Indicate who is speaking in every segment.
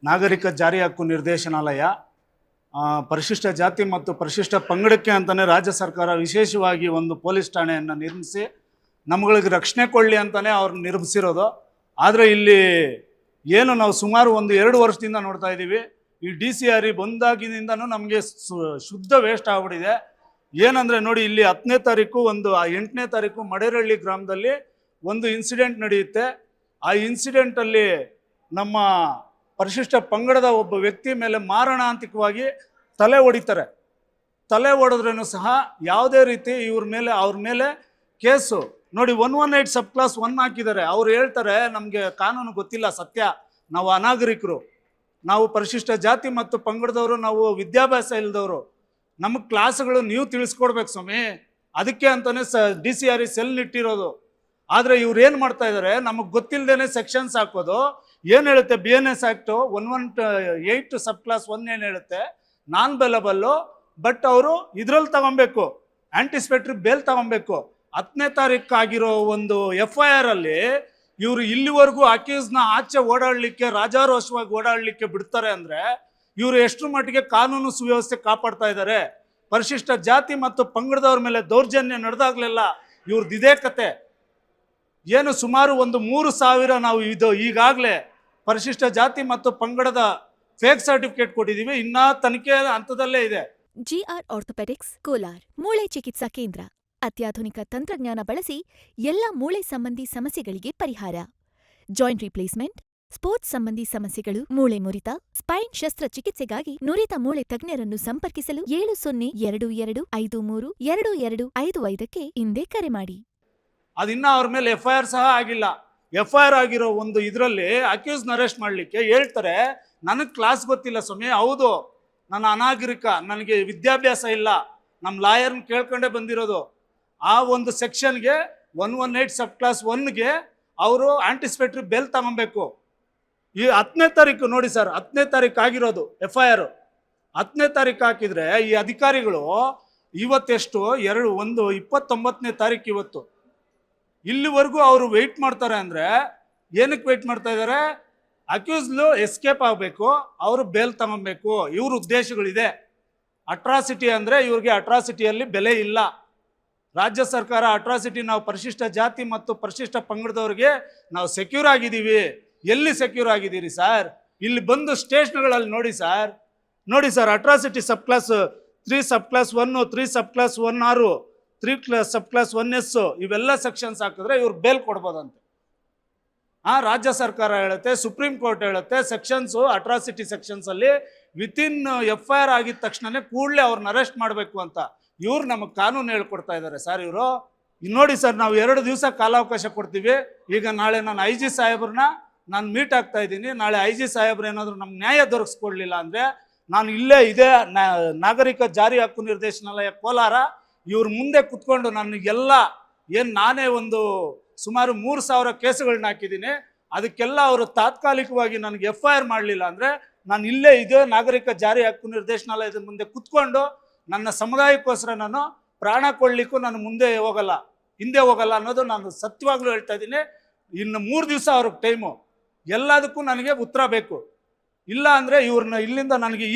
Speaker 1: ನಾಗರಿಕ ಜಾರಿ ಹಕ್ಕು ನಿರ್ದೇಶನಾಲಯ ಪರಿಶಿಷ್ಟ ಜಾತಿ ಮತ್ತು ಪರಿಶಿಷ್ಟ ಪಂಗಡಕ್ಕೆ ಅಂತಲೇ ರಾಜ್ಯ ಸರ್ಕಾರ ವಿಶೇಷವಾಗಿ ಒಂದು ಪೊಲೀಸ್ ಠಾಣೆಯನ್ನು ನಿರ್ಮಿಸಿ ನಮ್ಮಗಳಿಗೆ ರಕ್ಷಣೆ ಕೊಡಲಿ ಅಂತಲೇ ಅವ್ರನ್ನ ನಿರ್ಮಿಸಿರೋದು. ಆದರೆ ಇಲ್ಲಿ ಏನು ನಾವು ಸುಮಾರು 1-2 ವರ್ಷದಿಂದ ನೋಡ್ತಾ ಇದ್ದೀವಿ, ಈ DCRE ಬಂದಾಗಿನಿಂದನೂ ನಮಗೆ ಶುದ್ಧ ವೇಸ್ಟ್ ಆಗ್ಬಿಟ್ಟಿದೆ. ಏನಂದರೆ ನೋಡಿ, ಇಲ್ಲಿ 10ನೇ ತಾರೀಕು 8ನೇ ತಾರೀಕು ಮಡೇರಹಳ್ಳಿ ಗ್ರಾಮದಲ್ಲಿ ಒಂದು ಇನ್ಸಿಡೆಂಟ್ ನಡೆಯುತ್ತೆ. ಆ ಇನ್ಸಿಡೆಂಟಲ್ಲಿ ನಮ್ಮ ಪರಿಶಿಷ್ಟ ಪಂಗಡದ ಒಬ್ಬ ವ್ಯಕ್ತಿ ಮೇಲೆ ಮಾರಣಾಂತಿಕವಾಗಿ ತಲೆ ಹೊಡಿತಾರೆ. ತಲೆ ಹೊಡೆದ್ರೂ ಸಹ ಯಾವುದೇ ರೀತಿ ಅವ್ರ ಮೇಲೆ ಕೇಸು ನೋಡಿ 118 ಸಬ್ ಕ್ಲಾಸ್ 1 ಹಾಕಿದ್ದಾರೆ. ಅವ್ರು ಹೇಳ್ತಾರೆ, ನಮಗೆ ಕಾನೂನು ಗೊತ್ತಿಲ್ಲ, ಸತ್ಯ, ನಾವು ಅನಾಗರಿಕರು, ನಾವು ಪರಿಶಿಷ್ಟ ಜಾತಿ ಮತ್ತು ಪಂಗಡದವರು, ನಾವು ವಿದ್ಯಾಭ್ಯಾಸ ಇಲ್ಲದವರು, ನಮಗೆ ಕ್ಲಾಸ್ಗಳು ನೀವು ತಿಳಿಸ್ಕೊಡ್ಬೇಕು ಸ್ವಾಮಿ, ಅದಕ್ಕೆ ಅಂತಲೇ DCRE ಸೆಲ್ ಇಟ್ಟಿರೋದು. ಆದರೆ ಇವ್ರು ಏನು ಮಾಡ್ತಾ ಇದ್ದಾರೆ, ನಮಗೆ ಗೊತ್ತಿಲ್ಲದೇ ಸೆಕ್ಷನ್ಸ್ ಹಾಕೋದು. ಏನು ಹೇಳುತ್ತೆ BNS ಆ್ಯಕ್ಟು 118 ಸಬ್ ಕ್ಲಾಸ್ 1 ಏನು ಹೇಳುತ್ತೆ, ನಾನ್ ಬೇಲಬಲ್ಲು, ಬಟ್ ಅವರು ಇದ್ರಲ್ಲಿ ತಗೊಬೇಕು, ಆಂಟಿಸಿಪೇಟ್ರಿ ಬೇಲ್ ತಗೊಬೇಕು. 10ನೇ ತಾರೀಕು ಆಗಿರೋ ಒಂದು FIR ಅಲ್ಲಿ ಇವರು ಇಲ್ಲಿವರೆಗೂ ಅಕ್ಯೂಸ್ನ ಆಚೆ ಓಡಾಡಲಿಕ್ಕೆ, ರಾಜಾರೋಷವಾಗಿ ಓಡಾಡಲಿಕ್ಕೆ ಬಿಡ್ತಾರೆ ಅಂದರೆ ಇವರು ಎಷ್ಟು ಮಟ್ಟಿಗೆ ಕಾನೂನು ಸುವ್ಯವಸ್ಥೆ ಕಾಪಾಡ್ತಾ ಇದ್ದಾರೆ. ಪರಿಶಿಷ್ಟ ಜಾತಿ ಮತ್ತು ಪಂಗಡದವ್ರ ಮೇಲೆ ದೌರ್ಜನ್ಯ ನಡೆದಾಗಲೆಲ್ಲ ಇವ್ರದ್ದು ಇದೇ ಕತೆ. ಏನು ಸುಮಾರು 3,000 ನಾವು ಈಗಾಗಲೇ ಪರಿಶಿಷ್ಟ ಜಾತಿ ಮತ್ತು ಪಂಗಡದ ಫೇಕ್ ಸರ್ಟಿಫಿಕೇಟ್ ಕೊಟ್ಟಿದ್ದೀವಿ, ಇನ್ನೂ ತನಿಖೆ ಹಂತದಲ್ಲೇ ಇದೆ.
Speaker 2: GR ಆರ್ಥೋಪೆಡಿಕ್ಸ್ ಕೋಲಾರ್ ಮೂಳೆ ಚಿಕಿತ್ಸಾ ಕೇಂದ್ರ ಅತ್ಯಾಧುನಿಕ ತಂತ್ರಜ್ಞಾನ ಬಳಸಿ ಎಲ್ಲ ಮೂಳೆ ಸಂಬಂಧಿ ಸಮಸ್ಯೆಗಳಿಗೆ ಪರಿಹಾರ. ಜಾಯಿಂಟ್ ರಿಪ್ಲೇಸ್ಮೆಂಟ್, ಸ್ಪೋರ್ಟ್ಸ್ ಸಂಬಂಧಿ ಸಮಸ್ಯೆಗಳು, ಮೂಳೆ ಮುರಿತ, ಸ್ಪೈನ್ ಶಸ್ತ್ರಚಿಕಿತ್ಸೆಗಾಗಿ ನುರಿತ ಮೂಳೆ ತಜ್ಞರನ್ನು ಸಂಪರ್ಕಿಸಲು 7022532255ಕ್ಕೆ ಹಿಂದೆ ಕರೆ ಮಾಡಿ.
Speaker 1: ಅದಿನ್ನ ಅವ್ರ ಮೇಲೆ FIR ಸಹ ಆಗಿಲ್ಲ. FIR ಆಗಿರೋ ಒಂದು ಇದರಲ್ಲಿ ಅಕ್ಯೂಸ್ನ ಅರೆಸ್ಟ್ ಮಾಡಲಿಕ್ಕೆ ಹೇಳ್ತಾರೆ, ನನಗೆ ಕ್ಲಾಸ್ ಗೊತ್ತಿಲ್ಲ ಸ್ವಾಮಿ, ಹೌದು ನಾನು ಅನಾಗರಿಕ, ನನಗೆ ವಿದ್ಯಾಭ್ಯಾಸ ಇಲ್ಲ, ನಮ್ಮ ಲಾಯರ್ನ ಕೇಳ್ಕೊಂಡೇ ಬಂದಿರೋದು. ಆ ಒಂದು ಸೆಕ್ಷನ್ಗೆ 118 ಸಬ್ ಕ್ಲಾಸ್ 1ಗೆ ಅವರು ಆಂಟಿಸಿಪೇಟ್ರಿ ಬೇಲ್ ತಗೊಬೇಕು. ಈ 10ನೇ ತಾರೀಕು ನೋಡಿ ಸರ್, 10ನೇ ತಾರೀಕು ಆಗಿರೋದು FIR. 10ನೇ ತಾರೀಕು ಹಾಕಿದರೆ ಈ ಅಧಿಕಾರಿಗಳು ಇವತ್ತೆಷ್ಟು 29ನೇ ತಾರೀಕು ಇವತ್ತು ಇಲ್ಲಿವರೆಗೂ ಅವರು ವೆಯ್ಟ್ ಮಾಡ್ತಾರೆ. ಅಂದರೆ ಏನಕ್ಕೆ ವೆಯ್ಟ್ ಮಾಡ್ತಾ ಇದ್ದಾರೆ, ಅಕ್ಯೂಸ್ಲು ಎಸ್ಕೇಪ್ ಆಗಬೇಕು, ಅವರು ಬೇಲ್ ತಗೊಬೇಕು, ಇವ್ರ ಉದ್ದೇಶಗಳಿದೆ. ಅಟ್ರಾಸಿಟಿ ಅಂದರೆ ಇವ್ರಿಗೆ ಅಟ್ರಾಸಿಟಿಯಲ್ಲಿ ಬೆಲೆ ಇಲ್ಲ. ರಾಜ್ಯ ಸರ್ಕಾರ ಅಟ್ರಾಸಿಟಿ, ನಾವು ಪರಿಶಿಷ್ಟ ಜಾತಿ ಮತ್ತು ಪರಿಶಿಷ್ಟ ಪಂಗಡದವ್ರಿಗೆ ನಾವು ಸೆಕ್ಯೂರ್ ಆಗಿದ್ದೀವಿ. ಎಲ್ಲಿ ಸೆಕ್ಯೂರ್ ಆಗಿದ್ದೀರಿ ಸರ್? ಇಲ್ಲಿ ಬಂದು ಸ್ಟೇಷನ್ಗಳಲ್ಲಿ ನೋಡಿ ಸರ್, ಅಟ್ರಾಸಿಟಿ ಸಬ್ ಕ್ಲಾಸ್ 3 ಸಬ್ ಕ್ಲಾಸ್ 1, 3 ಸಬ್ ಕ್ಲಾಸ್ 1R, 3 ಸಬ್ ಕ್ಲಾಸ್ 1S ಇವೆಲ್ಲ ಸೆಕ್ಷನ್ಸ್ ಹಾಕಿದ್ರೆ ಇವ್ರು ಬೇಲ್ ಕೊಡ್ಬೋದಂತೆ. ರಾಜ್ಯ ಸರ್ಕಾರ ಹೇಳುತ್ತೆ, ಸುಪ್ರೀಂ ಕೋರ್ಟ್ ಹೇಳುತ್ತೆ, ಸೆಕ್ಷನ್ಸು ಅಟ್ರಾಸಿಟಿ ಸೆಕ್ಷನ್ಸಲ್ಲಿ ವಿತಿನ್ FIR ಆಗಿದ ತಕ್ಷಣವೇ ಕೂಡಲೇ ಅವ್ರನ್ನ ಅರೆಸ್ಟ್ ಮಾಡಬೇಕು ಅಂತ ಇವ್ರು ನಮಗೆ ಕಾನೂನು ಹೇಳ್ಕೊಡ್ತಾ ಇದ್ದಾರೆ ಸರ್. ಇವರು ನೋಡಿ ಸರ್, ನಾವು 2 ದಿವಸ ಕಾಲಾವಕಾಶ ಕೊಡ್ತೀವಿ. ಈಗ ನಾಳೆ ನಾನು IG ಸಾಹೇಬ್ರನ್ನ ನಾನು ಮೀಟ್ ಆಗ್ತಾ ಇದ್ದೀನಿ. ನಾಳೆ IG ಸಾಹೇಬ್ರು ಏನಾದರೂ ನಮ್ಗೆ ನ್ಯಾಯ ದೊರಕಿಸ್ಕೊಡ್ಲಿಲ್ಲ ಅಂದರೆ ನಾನು ಇದೇ ನಾಗರಿಕ ಜಾರಿ ಹಕ್ಕು ನಿರ್ದೇಶನಾಲಯ ಕೋಲಾರ ಇವ್ರ ಮುಂದೆ ಕುತ್ಕೊಂಡು ನನಗೆಲ್ಲ ನಾನೇ ಒಂದು ಸುಮಾರು 3,000 ಕೇಸುಗಳನ್ನ ಹಾಕಿದ್ದೀನಿ, ಅದಕ್ಕೆಲ್ಲ ಅವರು ತಾತ್ಕಾಲಿಕವಾಗಿ ನನಗೆ FIR ಮಾಡಲಿಲ್ಲ ಅಂದರೆ ನಾನು ಇದೇ ನಾಗರಿಕ ಜಾರಿ ಹಕ್ಕು ನಿರ್ದೇಶನಾಲಯದ ಮುಂದೆ ಕುತ್ಕೊಂಡು ನನ್ನ ಸಮುದಾಯಕ್ಕೋಸ್ಕರ ನಾನು ಪ್ರಾಣ ಕೊಡಲಿಕ್ಕೂ ನಾನು ಹಿಂದೆ ಹೋಗಲ್ಲ ಅನ್ನೋದು ನಾನು ಸತ್ಯವಾಗ್ಲೂ ಹೇಳ್ತಾ ಇದ್ದೀನಿ. ಇನ್ನು 3 ದಿವಸ ಅವ್ರಿಗೆ ಟೈಮು, ಎಲ್ಲದಕ್ಕೂ ನನಗೆ ಉತ್ತರ ಬೇಕು. ಇಲ್ಲ ಅಂದರೆ ಇವ್ರನ್ನ ಇಲ್ಲಿಂದ ನನಗೆ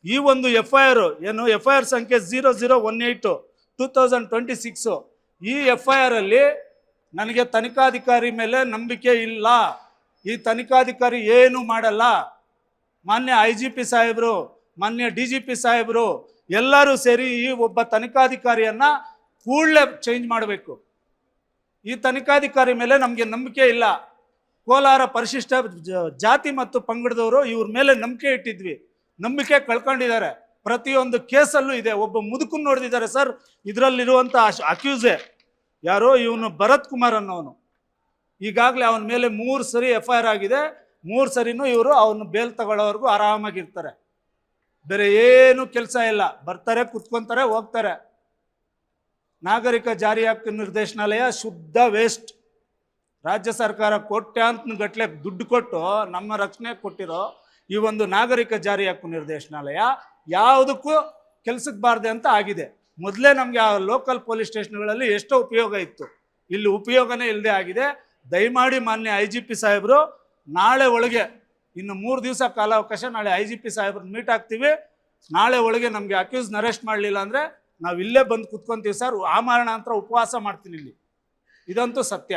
Speaker 1: ಈ ಒಂದು FIR ಸಂಖ್ಯೆ 0018/2026 ಈ FIR ಅಲ್ಲಿ ನನಗೆ ತನಿಖಾಧಿಕಾರಿ ಮೇಲೆ ನಂಬಿಕೆ ಇಲ್ಲ. ಈ ತನಿಖಾಧಿಕಾರಿ ಏನು ಮಾಡಲ್ಲ. ಮಾನ್ಯ IGP ಸಾಹೇಬರು, ಮಾನ್ಯ DGP ಸಾಹೇಬರು ಎಲ್ಲರೂ ಸೇರಿ ಈ ಒಬ್ಬ ತನಿಖಾಧಿಕಾರಿಯನ್ನು ಕೂಡಲೇ ಚೇಂಜ್ ಮಾಡಬೇಕು. ಈ ತನಿಖಾಧಿಕಾರಿ ಮೇಲೆ ನಮಗೆ ನಂಬಿಕೆ ಇಲ್ಲ. ಕೋಲಾರ ಪರಿಶಿಷ್ಟ ಜಾತಿ ಮತ್ತು ಪಂಗಡದವರು ಇವ್ರ ಮೇಲೆ ನಂಬಿಕೆ ಇಟ್ಟಿದ್ವಿ, ನಂಬಿಕೆ ಕಳ್ಕೊಂಡಿದ್ದಾರೆ. ಪ್ರತಿಯೊಂದು ಕೇಸಲ್ಲೂ ಇದೆ. ಒಬ್ಬ ಮುದುಕನ್ನು ನೋಡಿದ್ದಾರೆ ಸರ್, ಇದರಲ್ಲಿರುವಂಥ ಅಕ್ಯೂಸೆ ಯಾರೋ ಇವನು ಭರತ್ ಕುಮಾರ್ ಅನ್ನೋನು. ಈಗಾಗಲೇ ಅವನ ಮೇಲೆ 3 ಸರಿ FIR ಆಗಿದೆ. 3 ಸರಿನೂ ಇವರು ಅವನು ಬೇಲ್ ತಗೊಳ್ಳೋವರೆಗೂ ಆರಾಮಾಗಿರ್ತಾರೆ. ಬೇರೆ ಏನು ಕೆಲಸ ಇಲ್ಲ, ಬರ್ತಾರೆ, ಕುತ್ಕೊತಾರೆ, ಹೋಗ್ತಾರೆ. ನಾಗರಿಕ ಜಾರಿ ಹಕ್ಕು ನಿರ್ದೇಶನಾಲಯ ಶುದ್ಧ ವೇಸ್ಟ್. ರಾಜ್ಯ ಸರ್ಕಾರ ಕೋಟ್ಯಾಂತರ ದುಡ್ಡು ಕೊಟ್ಟು ನಮ್ಮ ರಕ್ಷಣೆ ಕೊಟ್ಟಿರೋ ಈ ಒಂದು ನಾಗರಿಕ ಜಾರಿ ಹಕ್ಕು ನಿರ್ದೇಶನಾಲಯ ಯಾವುದಕ್ಕೂ ಕೆಲಸಕ್ಕೆ ಬಾರದೆ ಅಂತ ಆಗಿದೆ. ಮೊದಲೇ ನಮಗೆ ಆ ಲೋಕಲ್ ಪೊಲೀಸ್ ಸ್ಟೇಷನ್ಗಳಲ್ಲಿ ಎಷ್ಟೋ ಉಪಯೋಗ ಇತ್ತು, ಇಲ್ಲಿ ಉಪಯೋಗನೇ ಇಲ್ಲದೆ ಆಗಿದೆ. ದಯಮಾಡಿ ಮಾನ್ಯ IGP ಸಾಹೇಬರು ನಾಳೆ ಒಳಗೆ ಇನ್ನು 3 ದಿವಸ ಕಾಲಾವಕಾಶ, ನಾಳೆ IGP ಸಾಹೇಬ್ರನ್ನ ಮೀಟ್ ಆಗ್ತೀವಿ. ನಾಳೆ ಒಳಗೆ ನಮಗೆ ಅಕ್ಯೂಸ್ನ ಅರೆಸ್ಟ್ ಮಾಡಲಿಲ್ಲ ಅಂದರೆ ನಾವು ಇಲ್ಲೇ ಬಂದು ಕುತ್ಕೊಂತೀವಿ ಸರ್. ಆ ಮಾರಣಾಂತರ ಉಪವಾಸ ಮಾಡ್ತೀನಿ ಇಲ್ಲಿ, ಇದಂತೂ ಸತ್ಯ.